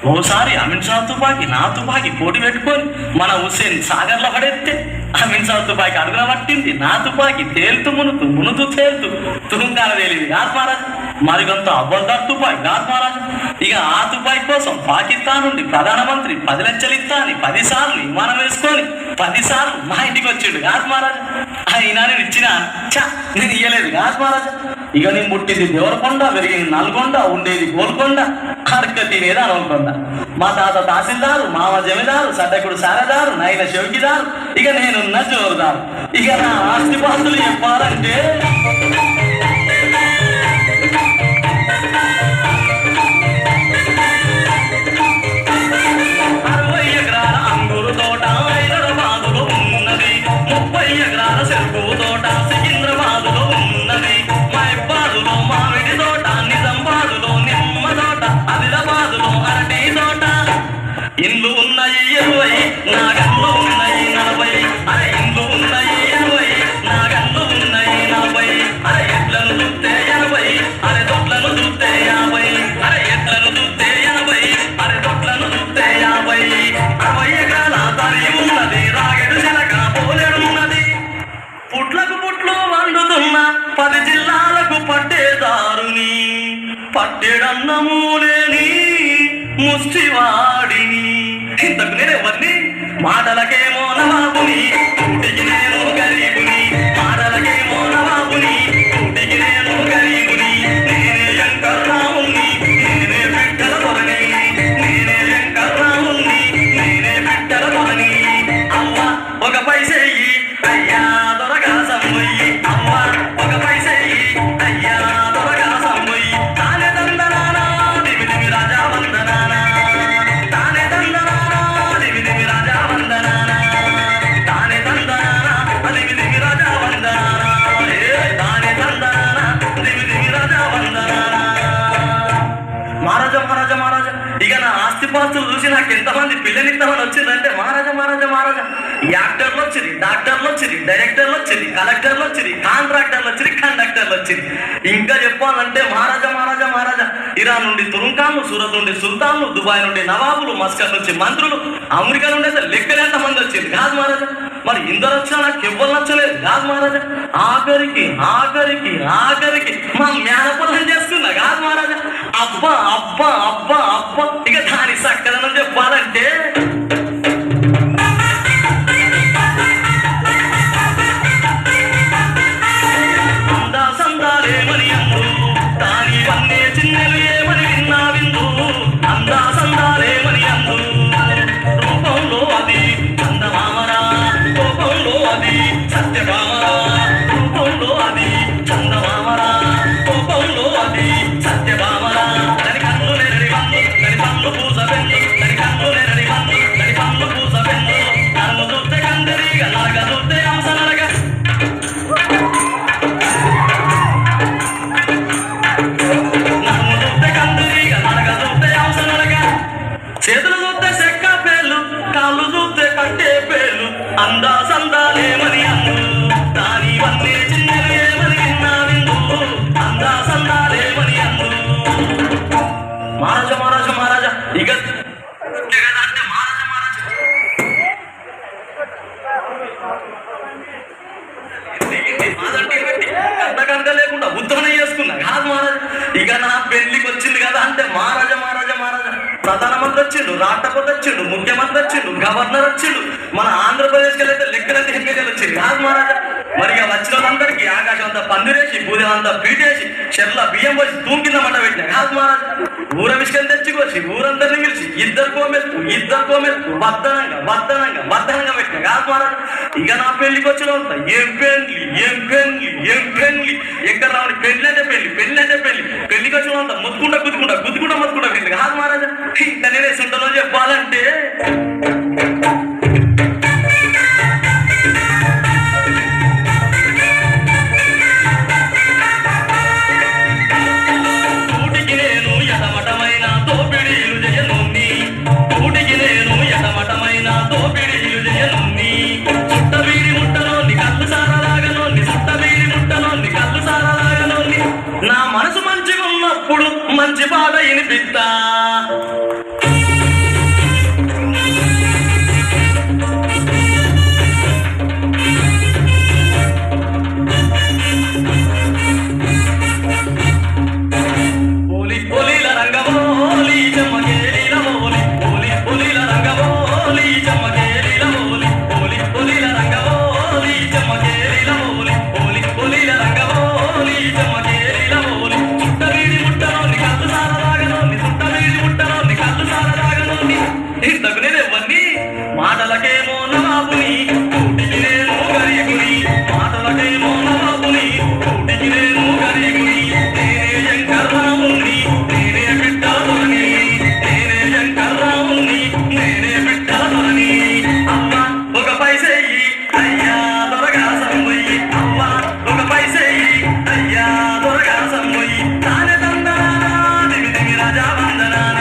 ఓసారి అమిన్ షా తుపాకి నా తుపాకి పోటీ పెట్టుకొని మన హుస్సేన్ సాగర్లో పడేస్తే అమిన్ షా తుపాకి అడుగున పట్టింది, నా తుపాకి తేలుతూ మునుతూ తేలుతూ తురుంగాల తేలింది కాదు మహారాజ్. మరికొంత అవ్వదార్ తుపాకి కాదు మహారాజ్. ఇక ఆ తుపాకి కోసం పాకిస్తాన్ నుండి ప్రధానమంత్రి 10 లక్షలు ఇస్తా అని 10 సార్లు విమానం వేసుకొని 10 సార్లు మా ఇంటికి వచ్చిండు కాదు మహారాజ్. అయినా నేను ఇచ్చినా నేను ఇయ్యలేదు కాదు మహారాజ్. ఇక నేను పుట్టింది దేవరకొండ, పెరిగింది నల్గొండ, ఉండేది గోల్కొండ, అరక తినేది అనవకొండ. మా తాత తహసీల్దారు, మామ జమీదారు, సడ్డకుడు సారదారు, నాయన చౌకీదారు, ఇక నేనున్న జోరుదారు. ఇక నా ఆస్తిపాస్తులు చెప్పాలంటే 60 ఎకరాల అంగూరు తోట హైదరాబాదులో ఉన్నది, 30 ఎకరాల చెరుకు తోట సికింద్రాబాదులో ఉన్నది, మైబాదులో మామిడి తోట, నిజామాబాదులో నిమ్మ తోట, ఆదిలాబాదులో అరటి తోట. ఇండ్లు ఉన్నాయి 20, నా గన్లు ఉన్నాయి 40, అరే ఇండ్లు ఉన్నాయి 20, నా గన్లు ఉన్నాయి 40, అరే ఎడ్లను చూస్తే 80, అరే దొడ్లను చూస్తే 50, అరే ఎడ్లను చూస్తే 80, అరే దొడ్లను చూస్తే 50. 60 ఎకరాల తరి ఉన్నది, రాగెడు శనగ పోలేడున్నది, పుట్లకు పుట్లు వండుతున్న 10 జిల్లాలకు పట్టేదారుని, పట్టేడన్నము లేని ముష్టివాడిని. ఇంతకు నేనెవరిని? మాటలకేమో నవాబుని, కూటికి నేను గరీబుని. మాటలకేమో నవాబుని, కూటికి నేను గరీబుని. నేనే వెంకట్రాముని, నేనే బిడ్డల పొరని, నేనే వెంకట్రాముని, నేనే బిడ్డల పొరని. అవ్వ ఒక పైసెయ్యి, అయ్యా దొరగా సమ్మయ్యి. అవ్వ ఒక పైసెయ్యి, అయ్యా దొరగా సమ్మయ్యి. తానే తందనానా దిమి దిమి రాజా వందనానా, తానే తందనానా దిమి దిమి రాజా వందనానా, తానే తందనానా దిమి దిమి రాజా వందనానా, తానే తందనానా దిమి దిమి రాజా వందనానా. మహారాజా మహారాజా మహారాజా, ఇక నా ఆస్తిపాస్తులు చూసి నాకు ఎంతమంది పిల్లనిస్తామని వచ్చిందంటే మహారాజా మహారాజా మహారాజా. యాక్టర్లు వచ్చింది, డాక్టర్లు వచ్చింది, డైరెక్టర్లు వచ్చింది, కలెక్టర్లు వచ్చింది, కాంట్రాక్టర్లు వచ్చింది, కండక్టర్లు వచ్చింది. ఇంకా చెప్పాలంటే మహారాజా మహారాజా మహారాజా, ఇరాన్ నుండి తురుంకాన్లు, సూరత్ నుండి సుల్తాన్లు, దుబాయ్ నుండి నవాబులు, మస్కట్ నుంచి మంత్రులు, అమెరికా నుండి అయితే లెక్కలేంత మంది వచ్చింది కాదు మహారాజా. మరి ఇందరు వచ్చినా నాకు ఎవ్వరు నచ్చలేదు కాదు మహారాజా. ఆఖరికి ఆఖరికి ఆఖరికి మా మేనపల్లం చేస్తున్నా కాదు మహారాజా. అబ్బా అబ్బా అబ్బా అబ్బా, ఇక దాని సక్కదనం చెప్పాలంటే అందా సందాలేమని అందు, దాని వన్నే చిన్నెలు ఏమని విన్నా విందు. అందా సందాలేమని అందు, రూపంలో అది చందమామరా, కోపంలో అది సత్యభామరా. రూపంలో అది చందమామరా, కోపంలో అది సత్యభామరా. దాని కన్ను నెరడి వన్ను, దాని పన్ను పూస వెన్ను, దాని కన్ను నెరడి వన్ను, దాని పన్ను పూస వెన్ను. నన్ను చూస్తే కందరిగా, నాగ చూస్తే అంశనరగా. నన్ను చూస్తే కందరిగా, నాగ చూస్తే అంశనరగా. చేతులు చూస్తే చెక్క పేర్లు, కాళ్ళు చూస్తే కట్టే పేర్లు. అందా సందాలేమని అందు, దాని వన్నే చిన్నలు ఏమని విన్నా విందు. అందా సందాలేమని అందు. మహారాజా మహారాజా మహారాజా, ఇక అంటే మహారాజా మహారాజా అంతకంత లేకుండా ఉత్తరణ చేసుకున్నా కాదు మహారాజా. ఇక నా పెళ్లికి వచ్చింది కదా అంటే మహారాజా మహారాజా మహారాజా, ప్రధానమంత్రి వచ్చిండు, రాష్ట్రపతి వచ్చిండు, ముఖ్యమంత్రి వచ్చిండు, గవర్నర్ వచ్చిండు, మన ఆంధ్రప్రదేశ్కి అయితే లెక్కలంటే ఎమ్మెల్యేలు వచ్చింది కాదు మహారాజా. మరి ఇక వచ్చిన వాళ్ళందరికీ ఆకాశం అంతా పందిరేసి, భూదేవం అంతా పీటేసి, చెర్ల బియ్యం పోసి తూం కింద మంట పెట్టినా కాదు మహారాజా. ఊర విషయం తెచ్చుకోసి ఊరందరినీ పిలిచి ఇద్దరు కోమెత్తు వద్దనంగా వద్దనంగా వద్దనంగా పెట్టినా కాదు మహారాజా. ఇక నా పెళ్లికి వచ్చిన వాళ్ళ ఏం పెళ్లి ఏం పెళ్లి ఏం పెళ్లి, ఎక్కడ రావని పెళ్లి అంటే పెళ్లి, పెళ్లి అంటే పెళ్లి. పెళ్లికి వచ్చిన వాళ్ళ ముద్దుకుంటా గుద్దుకుంటా గుద్దుకుంటా ముద్దుకుంటా పెళ్లి కాదు మహారాజా. ఇంకా నేనే సుంటలో చెప్పాలంటే కూటికి నేను ఎటమటమైన దోపిడీలు చేయనుంది, కూటికి నేను ఎటమటమైన దోపిడీలు చేయనుంది. చుట్టబీడి ముట్టలోని కళ్ళు సారలాగనోని, చుట్టబీడి ముట్టలోని కళ్ళు సారలాగనోని. నా మనసు మంచిగా ఉన్నప్పుడు మంచి పాట వినిపిస్తా. నానే